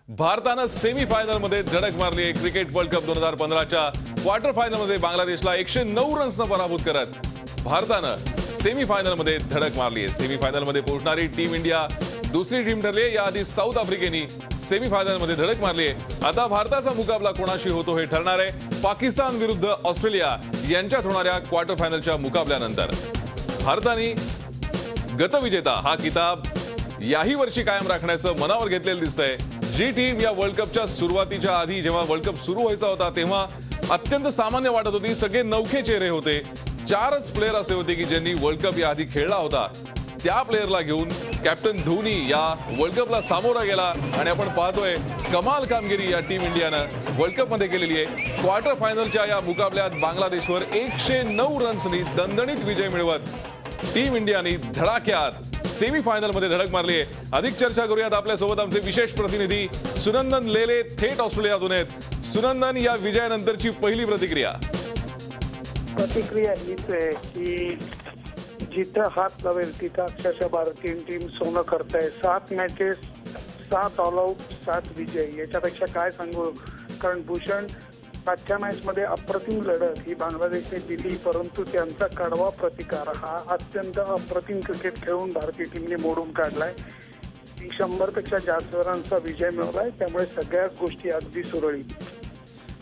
भारतानं सेमीफायनलमध्ये धडक मारली आहे। क्रिकेट वर्ल्ड कप 2015च्या क्वार्टर फायनलमध्ये बांगलादेशला 109 रन्सनं पराभूत करत भारतानं सेमीफायनलमध्ये धडक मारली आहे। सेमीफायनलमध्ये पोहोचणारी टीम इंडिया दुसरी टीम ठरली आहे। याआधी साऊथ आफ्रिकेने सेमीफायनलमध्ये धडक मारली आहे। आता भारताचा मुकाबला कोणाशी होतो हे ठरणार आहे। पाकिस्तान विरुद्ध ऑस्ट्रेलिया यांच्यात होणाऱ्या क्वार्टर फायनलच्या मुकाबल्यानंतर भारताने गतविजेता हा किताब याही वर्षी कायम राखण्याचं मनावर घेतलेलं दिसतंय। जी टीम या वर्ल्ड कपच्या सुरुवातीच्या आधी जेव्हा वर्ल्ड कप सुरू व्हायचा होता तेव्हा अत्यंत सामान्य वाटत होती, सगळे नवखे चेहरे होते, 4च प्लेयर असे होते की ज्यांनी वर्ल्ड कप याआधी खेळला होता। त्या प्लेयरला घेऊन कॅप्टन धोनी या वर्ल्ड कपला सामोरा गेला आणि आपण पाहतोय कमाल कामगिरी या टीम इंडियानं वर्ल्ड कप मध्ये केलेली आहे। क्वार्टर फायनलच्या या मुकाबल्यात बांगलादेशवर 109 रन्सनी दणदणीत विजय मिळवत टीम इंडियाने धडाक्यात सेमीफायनल मध्ये धडक मारली आहे। अधिक चर्चा करूयात आपल्यासोबत आमचे विशेष प्रतिनिधी सुनंदन लेले थेट ऑस्ट्रेलियातून आहेत। सुनंदन, या विजयानंतरची पहिली प्रतिक्रिया हीच आहे की जिथं हात लावेल तिथं अक्षरशः भारतीय टीम सोनं करताय। 7 मॅचेस 7 ऑल आउट 7 विजय, याच्यापेक्षा काय सांगू। कारण भूषण आजच्या मॅच मध्ये अप्रतिम लढत ही बांगलादेशने दिली, परंतु त्यांचा कडवा प्रतिकार हा अत्यंत अप्रतिम क्रिकेट खेळून भारतीय टीमने मोडून काढलाय। 100 पेक्षा जास्त रनचा विजय मिळवलाय, त्यामुळे सगळ्याच गोष्टी अगदी सुरळीत।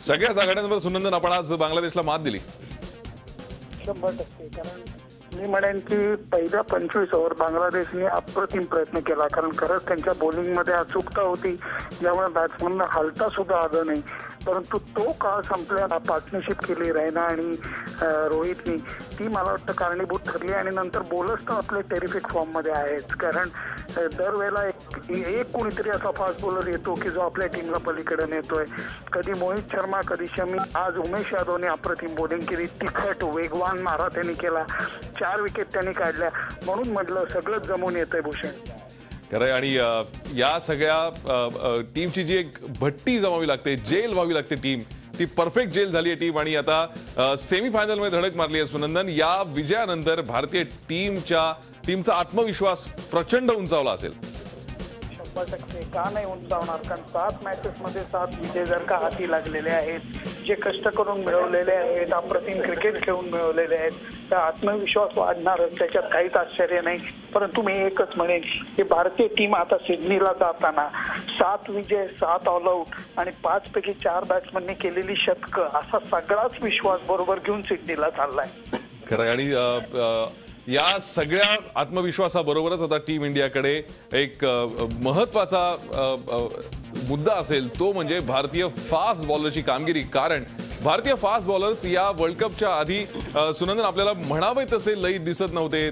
सगळ्याच आघाड्यांवर सुनंदन आपण आज बांगलादेशला मात दिली 100%। कारण मी म्हणेन की पहिल्या 25 ओव्हर बांगलादेशने अप्रतिम प्रयत्न केला, कारण खरंच त्यांच्या बॉलिंगमध्ये अचूकता होती, ज्यामुळे बॅट्समनला हलता सुद्धा आलं नाही। परंतु तो काळ संपल्याला पार्टनरशिप केली रैना आणि रोहितनी, ती मला वाटतं कारणीभूत ठरली। आणि नंतर बोलर्स तर आपले टेरिफिक फॉर्म मध्ये आहेत, कारण दरवेळेला एक कोणीतरी असा फास्ट बॉलर येतो की जो आपल्या टीमला पलीकडे नेतोय। कधी मोहित शर्मा, कधी शमी, आज उमेश यादवने अप्रतिम बॉलिंग केली, तिखट वेगवान मारा त्यांनी केला, 4 विकेट त्यांनी काढल्या। म्हणून म्हटलं सगळंच जमून येतंय भूषण। खरंय, आणि या सगळ्या टीमची जी एक भट्टी जमावी लागते, जेल व्हावी लागते टीम, ती परफेक्ट जेल झाली आहे टीम आणि आता सेमीफायनलमध्ये धडक मारली आहे। सुनंदन, या विजयानंतर भारतीय टीमचा आत्मविश्वास प्रचंड उंचावला असेल। 100% का नाही उंचावणार, कारण 7 मॅचेस मध्ये 7 विजय जर का हाती लागलेले आहेत, जे कष्ट करून मिळवलेले आहेत, अप्रतिम क्रिकेट खेळून मिळवलेले आहेत, तर आत्मविश्वास वाढणारच, त्याच्यात काहीच आश्चर्य नाही। परंतु मी एकच म्हणेन की भारतीय टीम आता सिडनीला जाताना 7 विजय 7 ऑल आउट आणि 5 पैकी 4 बॅट्समनने केलेली शतकं, असा सगळाच विश्वास बरोबर घेऊन सिडनीला चाललाय। खरं, आणि या सगळ्या आत्मविश्वासाबरोबरच आता टीम इंडियाकडे एक महत्वाचा मुद्दा असेल, तो म्हणजे भारतीय फास्ट बॉलरची कामगिरी। कारण भारतीय फास्ट बॉलर्स या वर्ल्ड कपच्या आधी सुनंदन आपल्याला म्हणावे तसे लई दिसत नव्हते,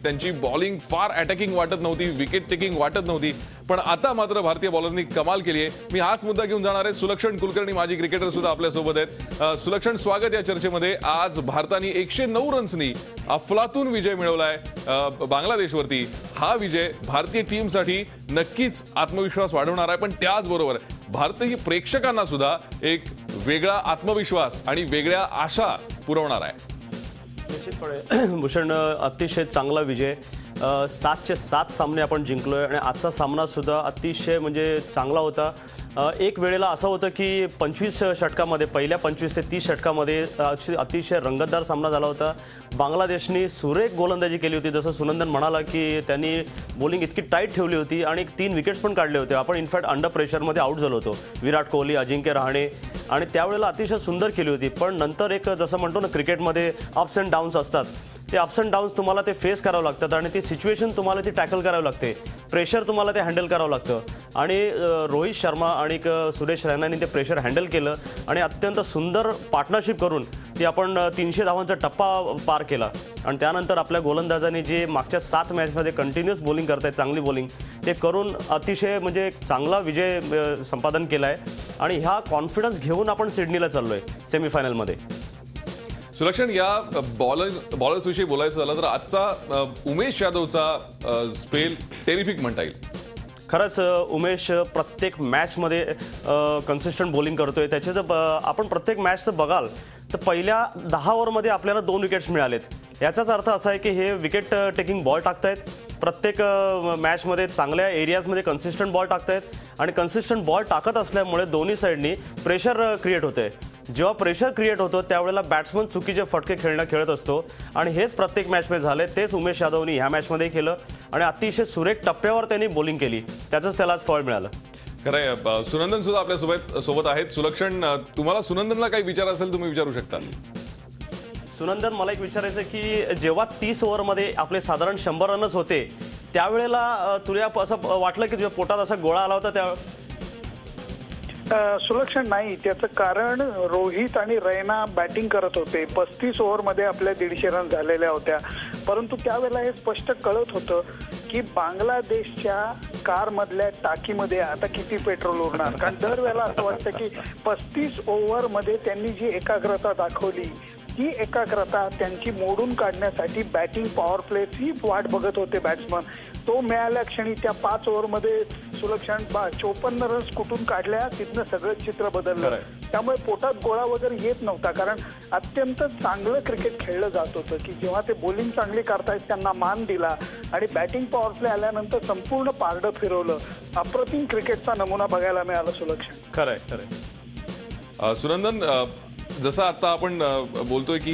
त्यांची बॉलिंग फार अटॅकिंग वाटत नव्हती, विकेट टेकिंग वाटत नव्हती, पण आता मात्र भारतीय बॉलरनी कमाल केली आहे। मी हाच मुद्दा घेऊन जाणार आहे। सुलक्षण कुलकर्णी, माजी क्रिकेटर, सुद्धा आपल्यासोबत आहेत। सुलक्षण, स्वागत या चर्चेमध्ये। आज भारताने 109 रन्सनी अफलातून विजय मिळवलाय बांगलादेशवरती। हा विजय भारतीय टीमसाठी नक्कीच आत्मविश्वास वाढवणार आहे, पण त्याचबरोबर भारतीय प्रेक्षकांना सुद्धा एक वेगळा आत्मविश्वास आणि वेगळ्या आशा पुरवणार आहे। निश्चितपणे भूषण, अतिशय चांगला विजय। 7चे 7 सामने आपण जिंकलोय आणि आजचा सामना सुद्धा अतिशय म्हणजे चांगला होता। एक वेळेला असं होतं की 25 षटकामध्ये, पहिल्या 25 ते 30 षटकामध्ये अतिशय रंगतदार सामना झाला होता। बांगलादेशने सुरेख गोलंदाजी केली होती, जसं सुनंदन म्हणाला की त्यांनी बॉलिंग इतकी टाईट ठेवली होती आणि 3 विकेट्स पण काढले होते। आपण इनफॅक्ट अंडर प्रेशरमध्ये आउट झालो होतो, विराट कोहली, अजिंक्य रहाणे, आणि त्यावेळेला अतिशय सुंदर केली होती। पण नंतर एक जसं म्हणतो ना, क्रिकेटमध्ये अप्स अँड डाऊन्स असतात, ते अप्स अँड डाऊन्स तुम्हाला ते फेस करावं लागतात आणि ती सिच्युएशन तुम्हाला ती टॅकल करावी लागते, प्रेशर तुम्हाला ते हँडल करावं लागतं। आणि रोहित शर्मा आणि सुरेश रैनाने ते प्रेशर हँडल केलं आणि अत्यंत सुंदर पार्टनरशिप करून ती आपण 300 धावांचा टप्पा पार केला। आणि त्यानंतर आपल्या गोलंदाजांनी जे मागच्या 7 मॅचमध्ये कंटिन्युअस बॉलिंग करतायत, चांगली बॉलिंग, ते करून अतिशय म्हणजे चांगला विजय संपादन केला आहे आणि ह्या कॉन्फिडन्स घेऊन आपण सिडनीला चाललोय सेमीफायनलमध्ये। सुलक्षण, या बॉलर्स विषयी बोलायचं झालं तर आजचा उमेश यादवचा स्पेल टेरिफिक म्हणता येईल। खरंच उमेश प्रत्येक मॅचमध्ये कन्सिस्टंट बॉलिंग करतोय। त्याचे जर आपण प्रत्येक मॅचचं बघाल तर पहिल्या 10 ओव्हरमध्ये आपल्याला 2 विकेट्स मिळालेत। याचाच अर्थ असा आहे की हे विकेट टेकिंग बॉल टाकतायत, प्रत्येक मॅचमध्ये चांगल्या एरियाजमध्ये कन्सिस्टंट बॉल टाकतायत आणि कन्सिस्टंट बॉल टाकत असल्यामुळे दोन्ही साईडनी प्रेशर क्रिएट होते. जेव्हा प्रेशर क्रिएट होतो त्यावेळेला बॅट्समन चुकीचे फटके खेळत असतो आणि हेच प्रत्येक मॅचमध्ये झाले. तेच उमेश यादवनी ह्या मॅचमध्ये केलं आणि अतिशय सुरेख टप्प्यावर त्यांनी बॉलिंग केली. त्याचंच त्याला आज फळ मिळालं. खरंय. सुनंदन सुद्धा आपल्या सोबत आहेत. सुलक्षण, तुम्हाला सुनंदनला काही विचार असेल तुम्ही विचारू शकता. सुनंदन, मला एक विचारायचं की जेव्हा 30 ओव्हरमध्ये आपले साधारण 100 रनच होते त्यावेळेला तुला असं वाटलं की तुझ्या पोटात असा गोळा आला होता त्या सुलक्षण नाही. त्याचं कारण रोहित आणि रैना बॅटिंग करत होते. 35 ओव्हरमध्ये आपल्या 150 रन झालेल्या होत्या. परंतु त्यावेळेला हे स्पष्ट कळत होतं की बांगलादेशच्या कारमधल्या टाकीमध्ये आता किती पेट्रोल उरणार. कारण दरवेळेला असं वाटतं की 35 ओव्हरमध्ये त्यांनी जी एकाग्रता दाखवली ती एकाग्रता त्यांची मोडून काढण्यासाठी बॅटिंग पॉवर प्लेची वाट बघत होते बॅट्समन. तो मिळाल्या क्षणी त्या 5 ओव्हरमध्ये सुलक्षण 54 रन्स कुठून काढल्या तिथनं सगळं चित्र बदललं. त्यामुळे पोटात गोळा वगैरे येत नव्हता. कारण अत्यंत चांगलं क्रिकेट खेळलं जात होतं की जेव्हा ते बॉलिंग चांगली करतायत त्यांना मान दिला आणि बॅटिंग पॉवर प्ले आल्यानंतर संपूर्ण पारडं फिरवलं. अप्रतिम क्रिकेटचा नमुना बघायला मिळाला सुलक्षण. खरंय खरंय. सुनंदन, जसं आता आपण बोलतोय की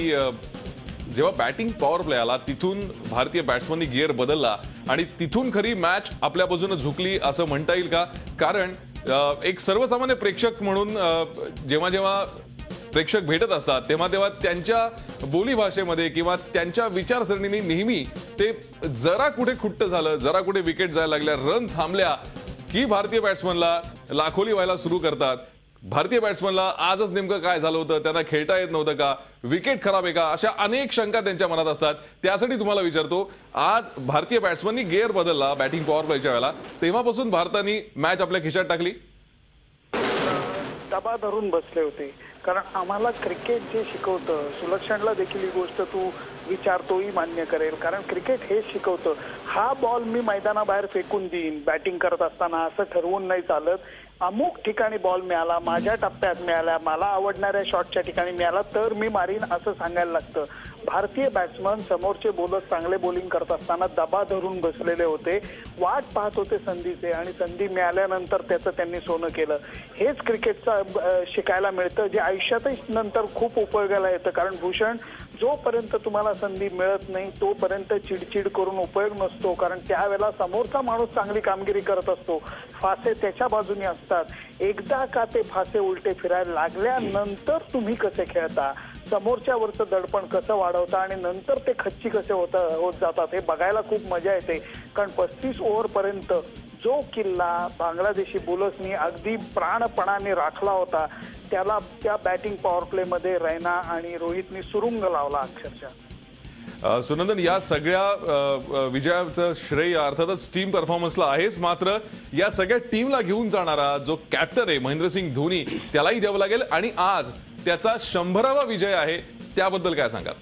जेव्हा बॅटिंग पॉवर प्ले आला तिथून भारतीय बॅट्समननी गिअर बदलला आणि तिथून खरी मॅच आपल्या बाजूने झुकली असं म्हणता येईल का? कारण एक सर्वसामान्य प्रेक्षक म्हणून जेव्हा जेव्हा प्रेक्षक भेटत असतात तेव्हा तेव्हा त्यांच्या बोलीभाषेमध्ये किंवा त्यांच्या विचारसरणीने नेहमी ते जरा कुठे खुट्ट झालं, जरा कुठे विकेट जायला लागल्या, रन थांबल्या की भारतीय बॅट्समनला लाखोली व्हायला सुरू करतात. भारतीय बॅट्समनला आजच नेमकं काय झालं होतं, त्यांना खेळता येत नव्हतं का, विकेट खराब आहे का, अशा अनेक शंका त्यांच्या मनात असतात. त्यासाठी तुम्हाला विचारतो, आज भारतीय बॅट्समननी गिअर बदलला बॅटिंग पॉवर प्लेच्या वेळेला, तेव्हापासून भारताने मॅच आपल्या खिशात टाकली. दबा धरून बसले होते. कारण आम्हाला क्रिकेट जे शिकवतं, सुलक्षणला देखील ही गोष्ट तू विचारतोही मान्य करेल. कारण क्रिकेट हे शिकवतं, हा बॉल मी मैदानाबाहेर फेकून देईन बॅटिंग करत असताना असं ठरवून नाही चालत. अमुक ठिकाणी बॉल मिळाला, माझ्या टप्प्यात मिळाला, मला आवडणाऱ्या शॉटच्या ठिकाणी मिळाला तर मी मारीन असं सांगायला लागतं. भारतीय बॅट्समन समोरचे बॉलर चांगले बॉलिंग करत असताना दबा धरून बसलेले होते, वाट पाहत होते संधीचे आणि संधी मिळाल्यानंतर त्याचं त्यांनी सोनं केलं. हेच क्रिकेटचं शिकायला मिळतं जे आयुष्यातही नंतर खूप उपयोगाला येतं. कारण भूषण, जोपर्यंत तुम्हाला संधी मिळत नाही तोपर्यंत चिडचिड करून उपयोग नसतो. कारण त्यावेळेला समोरचा माणूस चांगली कामगिरी करत असतो, फासे त्याच्या बाजूने असतात. एकदा का ते फासे उलटे फिरायला लागल्यानंतर तुम्ही कसे खेळता, समोरच्यावरचं दडपण कसं वाढवता आणि नंतर ते खच्ची कसे होत जातात हे बघायला खूप मजा येते. कारण 35 ओव्हरपर्यंत जो किल्ला बांगलादेशी बॉलर्सनी अगदी प्राणपणाने राखला होता त्याला त्या बॅटिंग पॉवर प्लेमध्ये रैना आणि रोहितनी सुरुंग लावला अक्षरशः. सुनंदन, या सगळ्या विजयाचं श्रेय अर्थातच टीम परफॉर्मन्सला आहेच, मात्र या सगळ्या टीमला घेऊन जाणारा जो कॅप्टन आहे महेंद्रसिंग धोनी त्यालाही द्यावं लागेल. आणि आज त्याचा 100वा विजय आहे, त्याबद्दल काय सांगाल?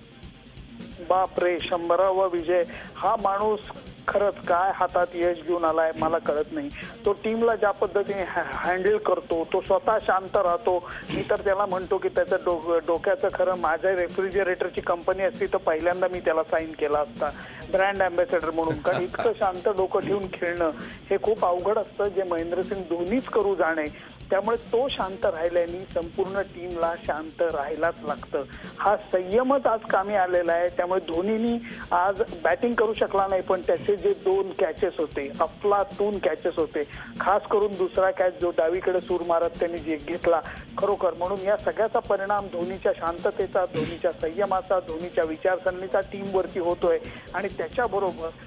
बापरे, 100वा विजय. हा माणूस खरंच काय हातात यश घेऊन आलाय मला कळत नाही. तो टीमला ज्या पद्धतीने हँडल करतो, तो स्वतः शांत राहतो. मी तर त्याला म्हणतो की त्याचं डोक्याचं खरं माझ्या रेफ्रिजरेटरची कंपनी असती तर पहिल्यांदा मी त्याला साईन केला असता ब्रँड अँबॅसेडर म्हणून. कारण इतकं शांत डोकं ठेवून खेळणं हे खूप अवघड असतं जे महेंद्रसिंग धोनीच करू जाणे. त्यामुळे तो शांत राहिल्याने संपूर्ण टीमला शांत राहायलाच लागतं. हा संयमच आज कामी आलेला आहे. त्यामुळे धोनीनी आज बॅटिंग करू शकला नाही पण त्याचे जे 2 कॅचेस होते, अफलातून कॅचेस होते, खास करून दुसरा कॅच जो डावीकडे सूर मारत त्यांनी जे घेतला खरोखर. म्हणून या सगळ्याचा परिणाम धोनीच्या शांततेचा, धोनीच्या संयमाचा, धोनीच्या विचारसरणीचा टीमवरती होतोय. आणि त्याच्याबरोबर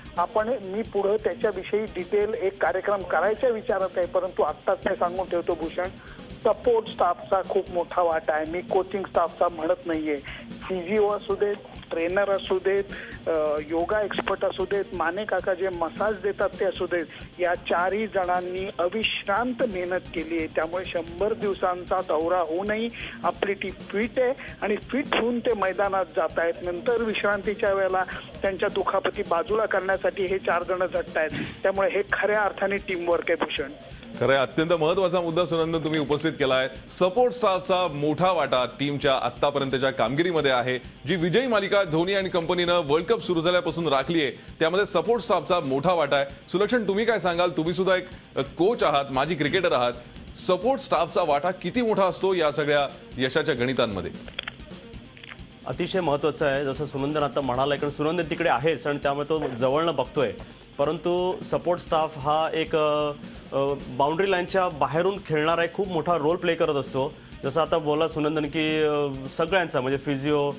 मी पुढे त्याच्याविषयी डिटेल एक कार्यक्रम करायच्या विचारात आहे. परंतु आत्ताच मी सांगून ठेवतो भूषण, सपोर्ट स्टाफचा खूप मोठा वाटा आहे. मी कोचिंग स्टाफचा म्हणत नाहीये. फिजिओ असू देत, ट्रेनर असू देत, योगा एक्सपर्ट असू देत, माने काका जे मसाज देतात ते असू देत, या 4ही जणांनी अविश्रांत मेहनत केली आहे. त्यामुळे 100 दिवसांचा दौरा होऊनही आपली टीम फिट आहे आणि फिट होऊन ते मैदानात जात आहेत. नंतर विश्रांतीच्या वेळेला त्यांच्या दुखापती बाजूला करण्यासाठी हे 4 जण झटतायत. त्यामुळे हे खऱ्या अर्थाने टीमवर्क आहे भूषण. खरं आहे, अत्यंत महत्वाचा मुद्दा सुनंदन तुम्ही उपस्थित केलाय. सपोर्ट स्टाफचा मोठा वाटा टीमच्या आतापर्यंतच्या कामगिरीमध्ये आहे. जी विजयी मालिका धोनी आणि कंपनीनं वर्ल्ड कप सुरू झाल्यापासून राखली आहे त्यामध्ये सपोर्ट स्टाफचा मोठा वाटा आहे. सुलक्षण, तुम्ही काय सांगाल? तुम्ही सुद्धा एक कोच आहात, माजी क्रिकेटर आहात. सपोर्ट स्टाफचा वाटा किती मोठा असतो या सगळ्या यशाच्या गणितांमध्ये? अतिशय महत्त्वाचं आहे. जसं सुनंदन आता म्हणाला, कारण सुनंदन तिकडे आहेच आणि त्यामुळे तो जवळनं बघतोय. परंतु सपोर्ट स्टाफ हा एक बाउंड्री लाईनच्या बाहेरून खेळणारा एक खूप मोठा रोल प्ले करत असतो. जसं आता बोला सुनंदन की सगळ्यांचा म्हणजे फिजिओ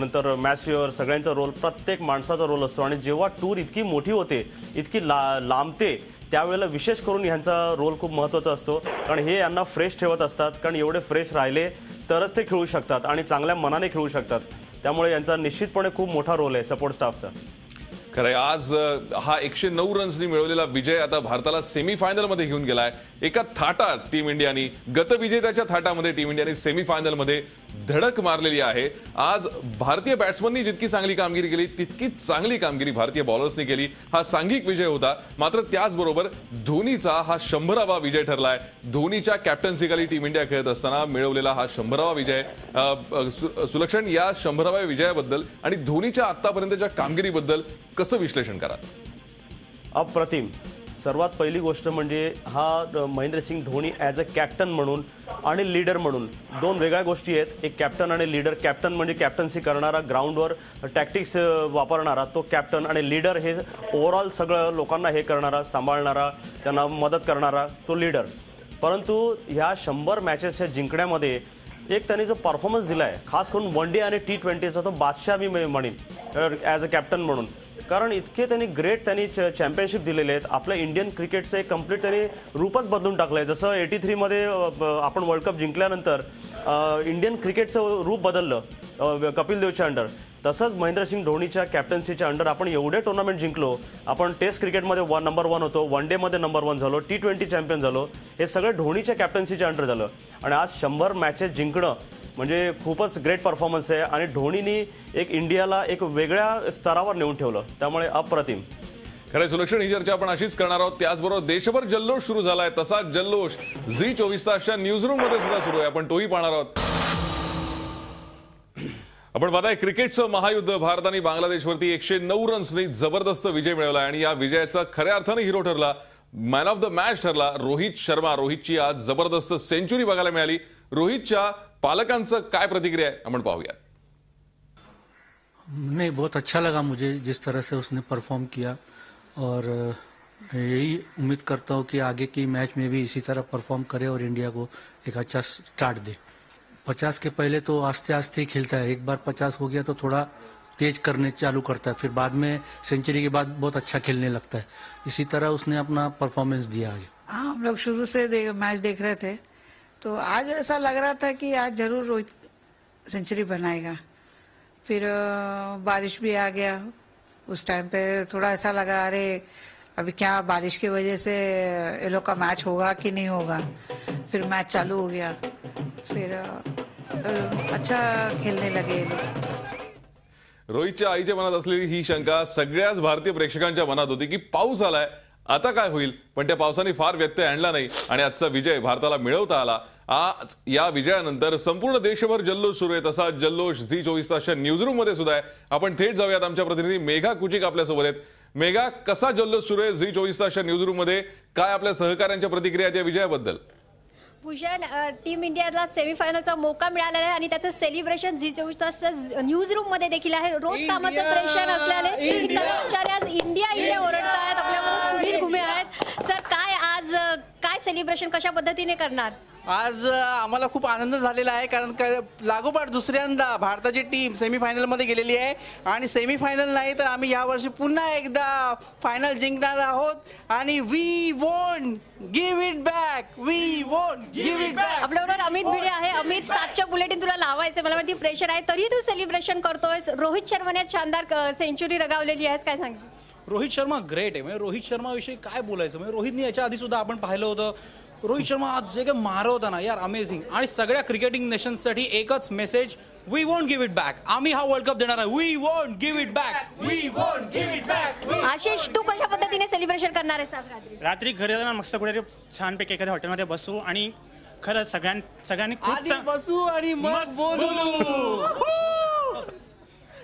नंतर मॅसिओर सगळ्यांचा रोल, प्रत्येक माणसाचा रोल असतो. आणि जेव्हा टूर इतकी मोठी होते, इतकी लांबते, त्यावेळेला विशेष करून ह्यांचा रोल खूप महत्त्वाचा असतो. कारण हे यांना फ्रेश ठेवत असतात. कारण एवढे फ्रेश राहिले तरच ते खेळू शकतात आणि चांगल्या मनाने खेळू शकतात. त्यामुळे यांचा निश्चितपणे खूप मोठा रोल आहे सपोर्ट स्टाफचा. खरंय, आज हा 109 रन्सनी मिळवलेला विजय आता भारताला सेमीफायनलमध्ये घेऊन गेलाय. एका थाटात टीम इंडियानी, गतविजेत्याच्या थाटामध्ये टीम इंडियाने सेमीफायनलमध्ये धडक मारलेली आहे. आज भारतीय बॅट्समननी जितकी चांगली कामगिरी केली तितकीच चांगली कामगिरी भारतीय बॉलर्सनी केली. हा सांघिक विजय होता. मात्र त्याचबरोबर धोनीचा हा 100वा विजय ठरलाय. धोनीच्या कॅप्टन्सीखाली टीम इंडिया खेळत असताना मिळवलेला हा 100वा विजय. सुलक्षण, या 100व्या विजयाबद्दल आणि धोनीच्या आतापर्यंतच्या कामगिरीबद्दल कसं विश्लेषण करा? अप्रतिम. सर्वात पहिली गोष्ट म्हणजे हा Mahendra Singh Dhoni as a captain म्हणून आणि लीडर म्हणून दोन वेगळ्या गोष्टी आहेत. एक कॅप्टन आणि लीडर. कॅप्टन म्हणजे कॅप्टन्सी करणारा, ग्राउंडवर टॅक्टिक्स वापरणारा तो कॅप्टन, आणि लीडर हे ओव्हरऑल सगळं लोकांना हे करणारा, सांभाळणारा, त्यांना मदत करणारा तो लीडर. परंतु ह्या 100 मॅचेस जिंकण्यामध्ये एक त्यांनी जो परफॉर्मन्स दिला आहे, खास करून वन डे आणि T20चा, तो बादशाह मी म्हणेन ॲज अ कॅप्टन म्हणून. कारण इतके त्यांनी ग्रेट चॅम्पियनशिप दिलेले आहेत. आपल्या इंडियन क्रिकेटचं एक कम्प्लीट त्यांनी रूपच बदलून टाकलं आहे. जसं 83 मध्ये आपण वर्ल्ड कप जिंकल्यानंतर इंडियन क्रिकेटचं रूप बदललं कपिल देवच्या अंडर, तसंच महेंद्रसिंग धोनीच्या कॅप्टन्सीच्या अंडर आपण एवढे टुर्नामेंट जिंकलो. आपण टेस्ट क्रिकेटमध्ये नंबर 1 होतो, वन डेमध्ये नंबर 1 झालो, T20 चॅम्पियन झालो. हे सगळं धोनीच्या कॅप्टन्सीच्या अंडर झालं. आणि आज 100 मॅचेस जिंकणं म्हणजे खूपच ग्रेट परफॉर्मन्स आहे. आणि धोनीनी एक इंडियाला एक वेगळ्या स्तरावर नेऊन ठेवलं. त्यामुळे अप्रतिम. खरंय सुलक्षण, ही चर्चा आपण अशीच करणार आहोत. त्याचबरोबर देशभर जल्लोष सुरू झालाय. तसाच जल्लोष झी 24 तासच्या न्यूज रूम मध्ये सुद्धा सुरू आहे. आपण तोही पाहणार आहोत. आपण पाहताय क्रिकेटचं महायुद्ध. भारताने बांगलादेशवरती 109 रन्सनी जबरदस्त विजय मिळवला आणि या विजयाचा खऱ्या अर्थाने हिरो ठरला, मॅन ऑफ द मॅच ठरला रोहित शर्मा. रोहितची आज जबरदस्त सेंचुरी बघायला मिळाली. रोहितच्या पालकांचं काय प्रतिक्रिया आहे आपण पाहूया. नहीं, बहुत अच्छा लगा मुझे जिस तरह से उसने परफॉर्म किया, और यही उम्मीद करता हूँ कि आगे की मैच में भी इसी तरह परफॉर्म करे और इंडिया को एक अच्छा स्टार्ट दे. 50 के पहले तो आस्ते आस्ते ही खेलता है. एक बार 50 हो गया तो थोड़ा तेज करने चालू करता है, फिर बाद में सेंचुरी के बाद बहुत अच्छा खेलने लगता है. इसी तरह उसने अपना परफॉर्मेंस दिया आज. हाँ, हम लोग शुरू से मैच देख रहे थे, तो आज ऐसा लग रहा था कि आज जरूर रोहित सेंचुरी बनाएगा. फिर बारिश भी आ गया. उस टाइम पे थोड़ा ऐसा लगा, अरे अभी क्या बारिश की वजह से ये लोग का मैच होगा कि नहीं होगा. फिर मैच चालू हो गया. फिर अच्छा खेलने लगे ये लोग. रोहितच्या आईच्या मनात असलेली ही शंका सगळ्याच भारतीय प्रेक्षकांच्या मनात होती की पाऊस आलाय, आता काय होईल. पण त्या पावसाने फार व्यत्यय आणला नाही आणि आजचा विजय भारताला मिळवता आला. आज या विजयानंतर संपूर्ण देशभर जल्लोष सुरू आहे. तसा जल्लोष झी 24 तासच्या न्यूज रूम मध्ये सुद्धा आहे. आपण थेट जाऊयात. आमच्या प्रतिनिधी मेघा कुचिक आपल्यासोबत आहेत. मेघा, कसा जल्लोष सुरू आहे झी 24 तासच्या न्यूज रूम मध्ये? काय आपल्या सहकाऱ्यांच्या प्रतिक्रिया या विजयाबद्दल? भूषण, टीम इंडियाला सेमीफायनलचा मौका मिळालेला आहे आणि त्याचं सेलिब्रेशन झी 24 तासच्या न्यूज रूम मध्ये देखील आहे. रोज कामाचं प्रेशर असल्याने कर्मचारी आज इंडिया इंडिया ओरडतायत. आपल्याबरोबर सुनील घुमे आहेत. सर, काय सेलिब्रेशन कशा पद्धतीने करणार? आज आम्हाला खूप आनंद झालेला आहे, कारण लागोपाठ दुसऱ्यांदा भारताची टीम सेमीफायनलमध्ये गेलेली आहे. आणि सेमीफायनल नाही तर आम्ही यावर्षी पुन्हा एकदा फायनल जिंकणार आहोत. आणि we won't give it back, we won't give it back. आपल्याबरोबर अमित भिडे आहे. अमित, 7च्या बुलेटिन तुला लावायचं, मला माहिती प्रेशर आहे, तरी तू सेलिब्रेशन करतोय. रोहित शर्माने शानदार सेंचुरी रगावलेली आहे, काय सांगशील? रोहित शर्मा ग्रेट आहे. म्हणजे रोहित शर्मा विषयी काय बोलायचं. म्हणजे रोहितने याच्या आधी सुद्धा आपण पाहिलं होतं रोहित शर्मा आज जे काही मारत होता ना यार, अमेझिंग. आणि सगळ्या क्रिकेटिंग नेशन्ससाठी एकच message, we won't give it back. आम्ही हा वर्ल्ड कप देणार आहे. We won't give it back. We won't give it back. Ashish, तू कशा पद्धतीने सेलिब्रेशन करणार आहेस आज रात्री? रात्री घरी जाऊन मस्त कुठेतरी छानपैकी एखाद्या हॉटेलमध्ये बसू आणि खरंच सगळ्यांनी खूप आधी बसू आणि मग बोलू.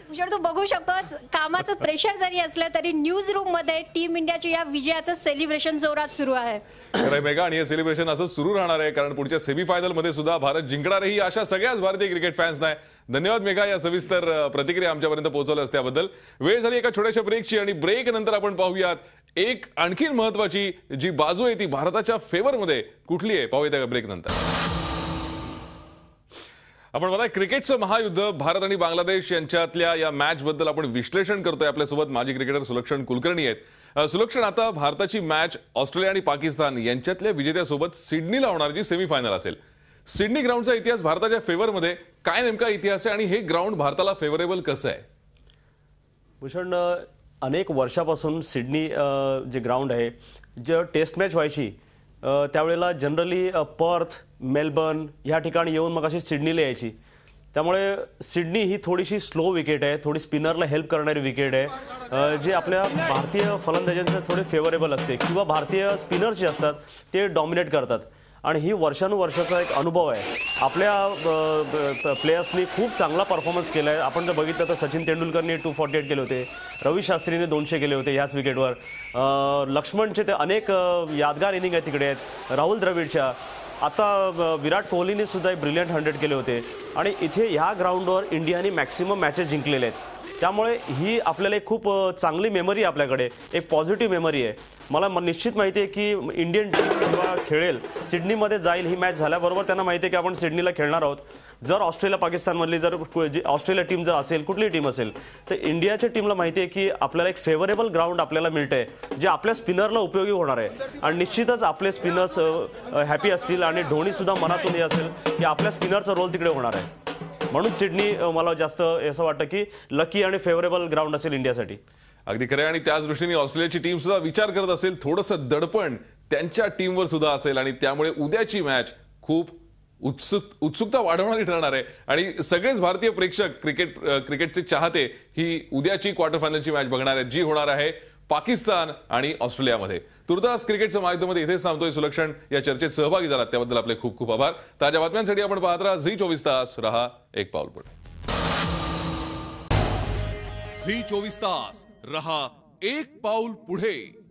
भूषण, तू बघू शकतोस कामाचं प्रेशर जरी असलं तरी न्यूज रूम मध्ये टीम इंडियाच्या या विजयाचं सेलिब्रेशन जोरात सुरू आहे. खरंय मेघा, आणि हे सेलिब्रेशन असं सुरू राहणार आहे कारण पुढच्या सेमीफायनल मध्ये सुद्धा भारत जिंकणार आहे ही आशा सगळ्याच भारतीय क्रिकेट फॅन्स नाही. धन्यवाद मेघा या सविस्तर प्रतिक्रिया आमच्यापर्यंत पोहोचवल्यास त्याबद्दल. वेळ झाली एका छोट्याशा ब्रेकची आणि ब्रेक नंतर आपण पाहूयात एक आणखी महत्वाची जी बाजू आहे ती भारताच्या फेवरमध्ये कुठली आहे, पाहूया त्या ब्रेक नंतर. आपण मला क्रिकेटचं महायुद्ध भारत आणि बांगलादेश यांच्यातल्या या मॅच बद्दल आपण विश्लेषण करतोय. आपल्यासोबत माजी क्रिकेटर सुलक्षण कुलकर्णी आहेत. सुलक्षण, आता भारताची मॅच ऑस्ट्रेलिया आणि पाकिस्तान यांच्यातल्या विजेत्यासोबत सिडनीला होणार जी सेमीफायनल असेल. सिडनी ग्राउंडचा इतिहास भारताच्या फेवरमध्ये काय नेमका इतिहास आहे आणि हे ग्राउंड भारताला फेवरेबल कसं आहे? भूषण, अनेक वर्षापासून सिडनी जे ग्राउंड आहे, जे टेस्ट मॅच व्हायची त्यावेळेला जनरली पर्थ, मेलबर्न ह्या ठिकाणी येऊन मग अशी सिडनीला यायची. त्यामुळे सिडनी ही थोडीशी स्लो विकेट आहे, थोडी स्पिनरला हेल्प करणारी विकेट आहे, जे आपल्या भारतीय फलंदाजांचे थोडे फेवरेबल असते किंवा भारतीय स्पिनर्स जे असतात ते डॉमिनेट करतात. आणि ही वर्षानुवर्षाचा एक अनुभव आहे. आपल्या प्लेयर्सनी खूप चांगला परफॉर्मन्स केला आहे. आपण जर बघितलं तर सचिन तेंडुलकरनी 248 केले होते, रवी शास्त्रीने 200 केले होते ह्याच विकेटवर. लक्ष्मणचे ते अनेक यादगार इनिंग आहेत तिकडे आहेत, राहुल द्रविडच्या. आता विराट कोहलीने सुद्धा एक ब्रिलियंट 100 केले होते. आणि इथे ह्या ग्राउंडवर इंडियाने मॅक्सिमम मॅचेस जिंकलेले आहेत. त्यामुळे ही आपल्याला एक खूप चांगली मेमरी आहे, आपल्याकडे एक पॉझिटिव्ह मेमरी आहे. मला निश्चित माहिती आहे की इंडियन टीम जेव्हा खेळेल सिडनीमध्ये जाईल, ही मॅच झाल्याबरोबर त्यांना माहिती आहे की आपण सिडनीला खेळणार आहोत. जर ऑस्ट्रेलिया पाकिस्तानमधली जर ऑस्ट्रेलिया टीम जर असेल, कुठली टीम असेल, तर इंडियाच्या टीमला माहिती आहे की आपल्याला एक फेवरेबल ग्राउंड आपल्याला मिळतंय जे आपल्या स्पिनरला उपयोगी होणार आहे. आणि निश्चितच आपले स्पिनर्स हॅपी असतील आणि धोनी सुद्धा मनातून हे असेल की आपल्या स्पिनरचा रोल तिकडे होणार आहे. म्हणून सिडनी मला जास्त असं वाटतं की लकी आणि फेवरेबल ग्राउंड असेल इंडियासाठी. अगदी खरं. आणि त्याच दृष्टीने ऑस्ट्रेलियाची टीम सुद्धा विचार करत असेल, थोडंसं दडपण त्यांच्या टीमवर सुद्धा असेल आणि त्यामुळे उद्याची मॅच खूप उत्सुकता वाढवणारी ठरणार आहे. आणि सगळेच भारतीय प्रेक्षक क्रिकेटचे चाहते ही उद्याची क्वार्टर फायनलची मॅच बघणार आहेत जी होणार आहे पाकिस्तान आणि ऑस्ट्रेलियामध्ये. तुर्तास क्रिकेटच्या माहितीमध्ये इथेच थांबतोय. सुलक्षण, या चर्चेत सहभागी झालात त्याबद्दल आपले खूप खूप आभार. ताज्या बातम्यांसाठी आपण पाहत राहा झी 24 तास. रहा एक पाऊल पुढे. झी 24 तास, रहा एक पाऊल पुढे.